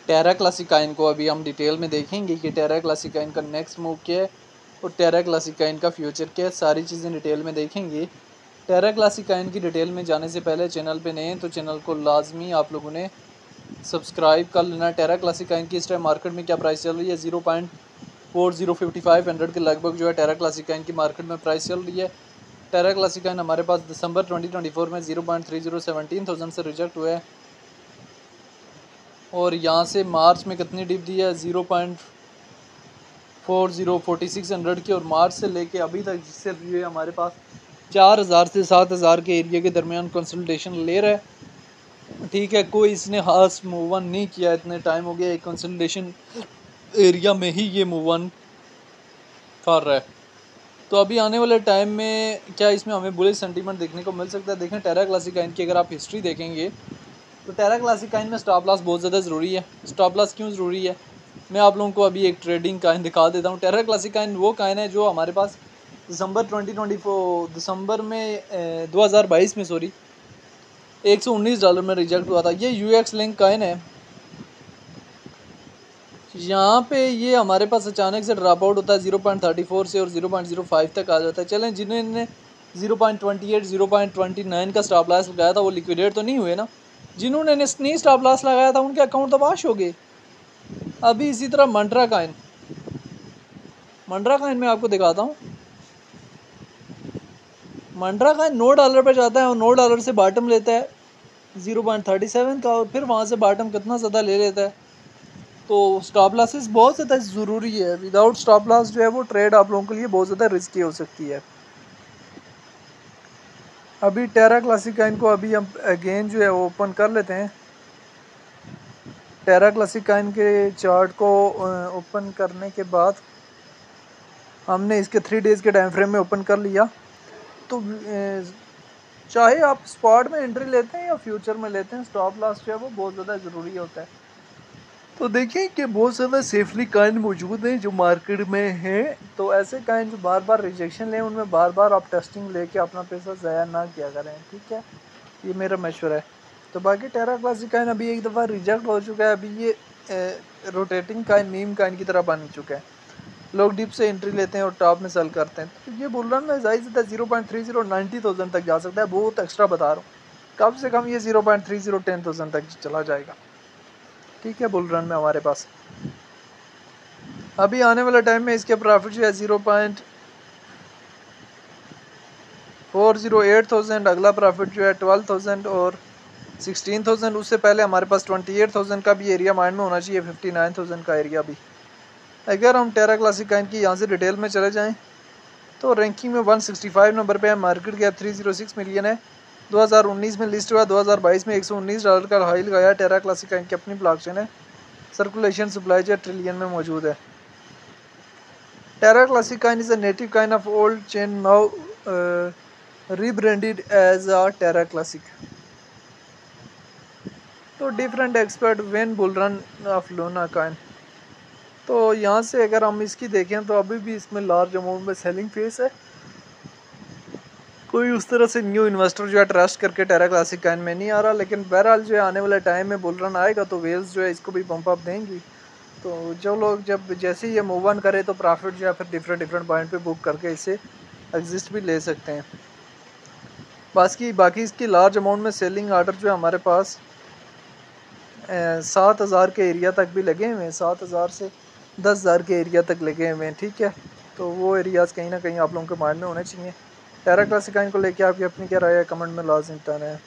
टेरा क्लासिकाइन को अभी हम डिटेल में देखेंगे कि टेरा क्लासिकाइन का नेक्स्ट मूव क्या है और टेरा क्लासिकाइन का फ्यूचर क्या है, सारी चीज़ें डिटेल में देखेंगे। टेरा क्लासिकाइन की डिटेल में जाने से पहले चैनल पे नए हैं तो चैनल को लाजमी आप लोगों ने सब्सक्राइब कर लेना। टेरा क्लासिकाइन की इस टाइम मार्केट में क्या प्राइस चल रही है, 0.4055 के लगभग जो है टेरा क्लासिकाइन की मार्केट में प्राइस चल रही है। टेरा क्लासिकाइन हमारे पास दिसंबर 2024 में 0.3017,000 से रिजेक्ट हुआ है और यहाँ से मार्च में कितनी डिप दी है, 0.404600 की, और मार्च से लेके अभी तक जिससे ये हमारे पास 4000 से 7000 के एरिया के दरमियान कंसल्टेशन ले रहा है। ठीक है, कोई इसने खास मूव ऑन नहीं किया, इतने टाइम हो गया एक कंसल्टेशन एरिया में ही ये मूव ऑन कर रहा है। तो अभी आने वाले टाइम में क्या इसमें हमें बुलिश सेंटीमेंट देखने को मिल सकता है। देखें टेरा क्लासिकाइन की अगर आप हिस्ट्री देखेंगे तो टेरा क्लासिकाइन में स्टॉप लॉस बहुत ज़्यादा ज़रूरी है। स्टॉप लॉस क्यों ज़रूरी है, मैं आप लोगों को अभी एक ट्रेडिंग काइन दिखा देता हूँ। टेरा क्लासिकाइन वो काइन है जो हमारे पास दिसंबर 2022 में $119 में रिजेक्ट हुआ था। ये यूएक्स लिंक काइन है। यहाँ पे ये हमारे पास अचानक से ड्रॉप आउट होता है 0.34 से और 0.05 तक आ जाता है। चलें, जिन्होंने 0.28 0.29 का स्टॉप लॉस लगाया था वो लिक्विडेट तो नहीं हुए ना। जिन्होंने नहीं स्टॉप लॉस लगाया था उनके अकाउंट तो वाश हो गए। अभी इसी तरह मंड्रा काइन मैं आपको दिखाता हूँ। मंड्रा काइन $9 पे जाता है और $9 से बॉटम लेता है 0.37 का और फिर वहाँ से बॉटम कितना ज़्यादा ले लेता है। तो स्टॉप लॉसेस बहुत ज़्यादा ज़रूरी है। विदाउट स्टॉप लॉस जो है वो ट्रेड आप लोगों के लिए बहुत ज़्यादा रिस्की हो सकती है। अभी टेरा क्लासिकाइन को अभी हम अगेन जो है वो ओपन कर लेते हैं। टेरा क्लासिकाइन के चार्ट को ओपन करने के बाद हमने इसके 3 डेज़ के टाइम फ्रेम में ओपन कर लिया। तो चाहे आप स्पॉट में एंट्री लेते हैं या फ्यूचर में लेते हैं, स्टॉप लॉस जो है वो बहुत ज़्यादा ज़रूरी होता है। तो देखिए कि बहुत ज़्यादा सेफली काइन मौजूद हैं जो मार्केट में हैं। तो ऐसे काइन जो बार बार रिजेक्शन लें उनमें बार बार आप टेस्टिंग लेके अपना पैसा ज़ाया ना किया करें। ठीक है, ये मेरा मशवरा है। तो बाकी टेरा क्लासिकाइन अभी एक दफ़ा रिजेक्ट हो चुका है। अभी ये रोटेटिंग काइन, मीम काइन की तरह बन चुका है। लोग डिप से एंट्री लेते हैं और टॉप में सेल करते हैं। तो ये बुल रन में ज़ाहिर 0.3090,000 तक जा सकता है। बहुत एक्स्ट्रा बता रहा हूँ, कम से कम ये 0.3010,000 तक चला जाएगा। ठीक है, बुल रन में हमारे पास अभी आने वाला टाइम में इसके प्रॉफिट जो है 0.408,000, अगला प्रॉफिट जो है 12,000 और 16,000। उससे पहले हमारे पास 28,000 का भी एरिया माइंड में होना चाहिए, 59,000 का एरिया भी। अगर हम टेरा क्लासिकाइन की यहाँ से डिटेल में चले जाएँ तो रैंकिंग में 165 नंबर पे है। मार्केट कैप 306 मिलियन है। 2019 में लिस्ट हुआ, 2022 में $119 का हाई लगाया। टेरा क्लासिकाइन की अपनी ब्लॉकचेन है, सर्कुलेशन सप्लाई जो ट्रिलियन में मौजूद है। Terra Classic coin is a native coin of old chain now rebranded as a Terra Classic. तो different expert when bull run of Luna coin. तो यहाँ से अगर हम इसकी देखें तो अभी भी इसमें लार्ज अमाउंट में सेलिंग फेस है। कोई उस तरह से न्यू इन्वेस्टर जो है ट्रस्ट करके टेरा क्लासिकाइन में नहीं आ रहा। लेकिन बहरहाल जो है आने वाले टाइम में बुल रन आएगा तो वेल्स जो है इसको भी पंप अप देंगी। तो जो लोग जब जैसे ही ये मूव ऑन करे तो प्रॉफिट जो है फिर डिफरेंट पॉइंट पे बुक करके इसे एग्जिस्ट भी ले सकते हैं। बाकी इसकी लार्ज अमाउंट में सेलिंग आर्डर जो है हमारे पास 7,000 के एरिया तक भी लगे हुए हैं, 7,000 से 10,000 के एरिया तक लगे हुए हैं। ठीक है, तो वो एरियाज़ कहीं ना कहीं आप लोगों के माइंड में होने चाहिए। टेरा क्लासिकाइन को लेके आपकी अपनी क्या राय है, कमेंट में लाज़िम बताना है।